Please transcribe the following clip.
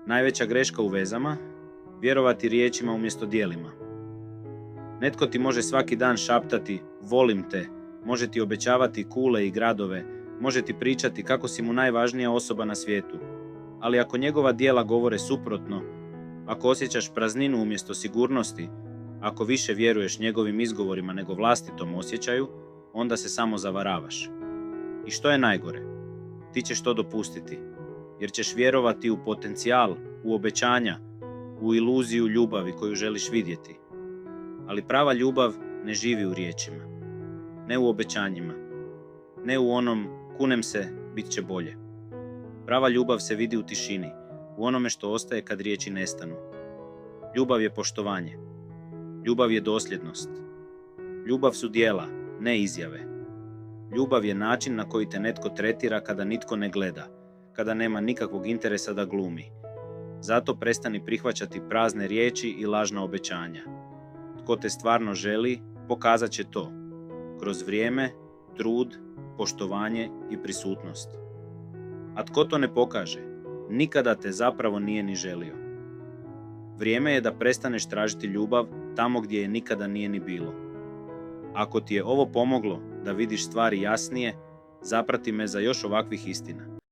Najveća greška u vezama, vjerovati riječima umjesto djelima. Netko ti može svaki dan šaptati volim te, može ti obećavati kule i gradove, može ti pričati kako si mu najvažnija osoba na svijetu. Ali ako njegova djela govore suprotno, ako osjećaš prazninu umjesto sigurnosti, ako više vjeruješ njegovim izgovorima nego vlastitom osjećaju, onda se samo zavaravaš. I što je najgore? Ti ćeš to dopustiti, jer ćeš vjerovati u potencijal, u obećanja, u iluziju ljubavi koju želiš vidjeti. Ali prava ljubav ne živi u riječima, ne u obećanjima, ne u onom kunem se, bit će bolje. Prava ljubav se vidi u tišini, u onome što ostaje kad riječi nestanu. Ljubav je poštovanje. Ljubav je dosljednost. Ljubav su djela, ne izjave. Ljubav je način na koji te netko tretira kada nitko ne gleda, kada nema nikakvog interesa da glumi. Zato prestani prihvaćati prazne riječi i lažna obećanja. Tko te stvarno želi, pokazat će to. Kroz vrijeme, trud, poštovanje i prisutnost. A tko to ne pokaže, nikada te zapravo nije ni želio. Vrijeme je da prestaneš tražiti ljubav tamo gdje je nikada nije ni bilo. Ako ti je ovo pomoglo da vidiš stvari jasnije, zaprati me za još ovakvih istina.